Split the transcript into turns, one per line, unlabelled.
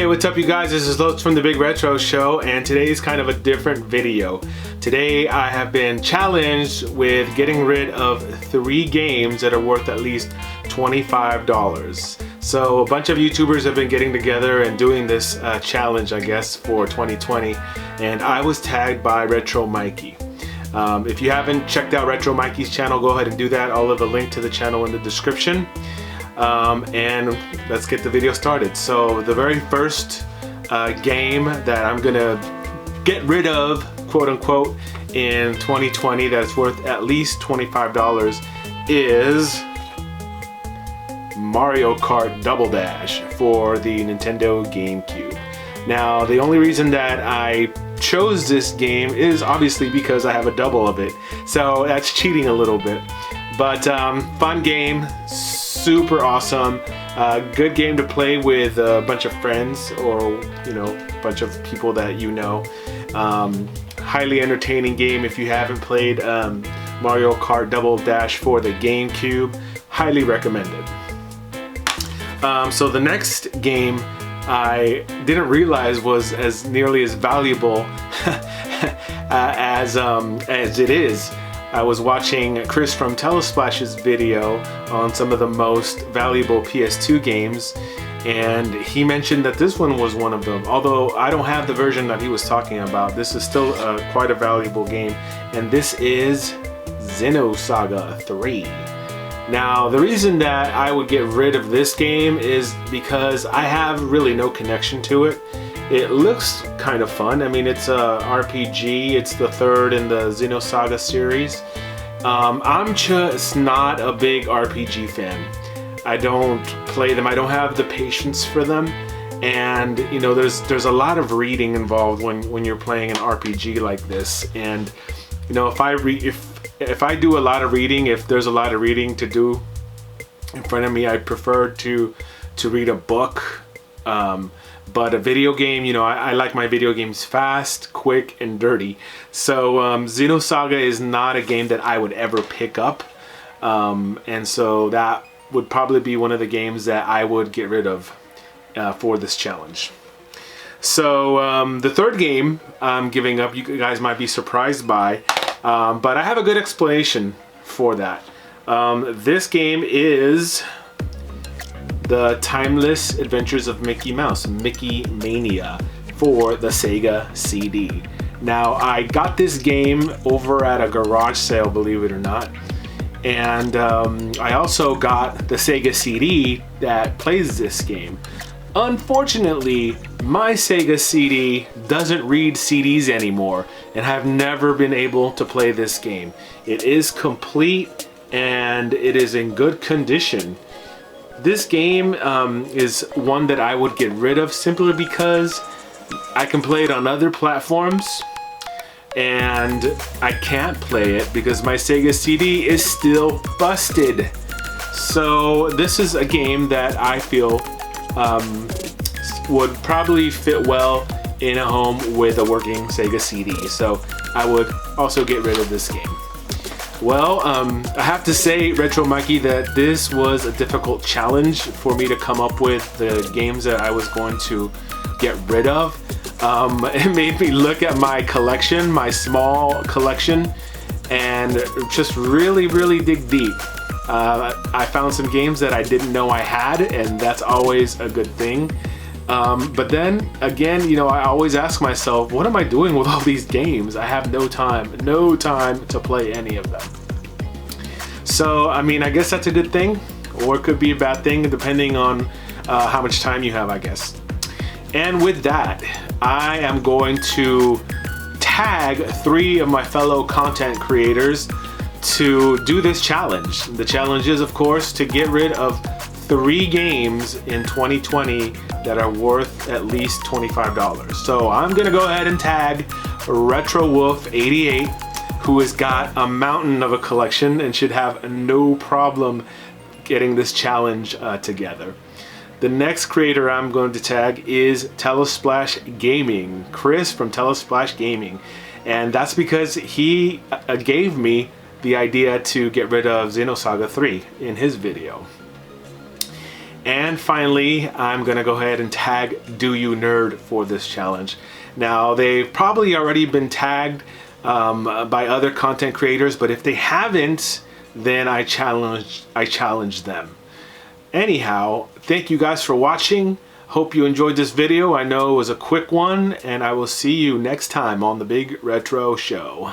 Hey, what's up you guys? This is Loach from the Big Retro Show, and today's kind of a different video. Today I have been challenged with getting rid of 3 games that are worth at least $25. So a bunch of YouTubers have been getting together and doing this challenge, I guess, for 2020, and I was tagged by Retro Mikey. If you haven't checked out Retro Mikey's channel, go ahead and do that. I'll leave a link to the channel in the description. And let's get the video started. So the very first game that I'm gonna get rid of, quote unquote, in 2020 that's worth at least $25 is Mario Kart Double Dash for the Nintendo GameCube. Now the only reason that I chose this game is obviously because I have a double of it, so that's cheating a little bit, but fun game, super awesome, good game to play with a bunch of friends or a bunch of people that you know. Highly entertaining game. If you haven't played Mario Kart Double Dash for the GameCube, highly recommended. So the next game I didn't realize was as nearly as valuable as it is. I was watching Chris from Telesplash's video on some of the most valuable PS2 games, and he mentioned that this one was one of them. Although I don't have the version that he was talking about, this is still quite a valuable game, and this is Xenosaga Terrain. Now, the reason that I would get rid of this game is because I have really no connection to it. It looks kind of fun. I mean, it's a RPG. It's the third in the Xenosaga series. I'm just not a big RPG fan. I don't play them. I don't have the patience for them. And there's a lot of reading involved when you're playing an RPG like this. And if I do a lot of reading, if there's a lot of reading to do in front of me, I prefer to read a book. But a video game, I like my video games fast, quick, and dirty. So Xenosaga is not a game that I would ever pick up. And so that would probably be one of the games that I would get rid of for this challenge. So the third game I'm giving up, you guys might be surprised by, but I have a good explanation for that. This game is The Timeless Adventures of Mickey Mouse, Mickey Mania, for the Sega CD. Now, I got this game over at a garage sale, believe it or not, and I also got the Sega CD that plays this game. Unfortunately, my Sega CD doesn't read CDs anymore, and I've never been able to play this game. It is complete and it is in good condition. This game is one that I would get rid of simply because I can play it on other platforms, and I can't play it because my Sega CD is still busted. So this is a game that I feel would probably fit well in a home with a working Sega CD. So I would also get rid of this game. Well, I have to say, Retro Mikey, that this was a difficult challenge for me to come up with the games that I was going to get rid of. It made me look at my collection, my small collection, and just really dig deep. I found some games that I didn't know I had, and that's always a good thing. But then again, I always ask myself, what am I doing with all these games? I have no time to play any of them. So, I mean, I guess that's a good thing, or it could be a bad thing depending on how much time you have, I guess. And with that, I am going to tag 3 of my fellow content creators to do this challenge. The challenge is, of course, to get rid of 3 games in 2020 that are worth at least $25. So I'm gonna go ahead and tag Retro Wolf 88, who has got a mountain of a collection and should have no problem getting this challenge together. The next creator I'm going to tag is Telesplash Gaming, Chris from Telesplash Gaming, and that's because he gave me the idea to get rid of Xenosaga 3 in his video. And finally, I'm gonna go ahead and tag Do You Nerd for this challenge. Now, they've probably already been tagged by other content creators, but if they haven't, then I challenge them. Anyhow, thank you guys for watching. Hope you enjoyed this video. I know it was a quick one, and I will see you next time on the Big Retro Show.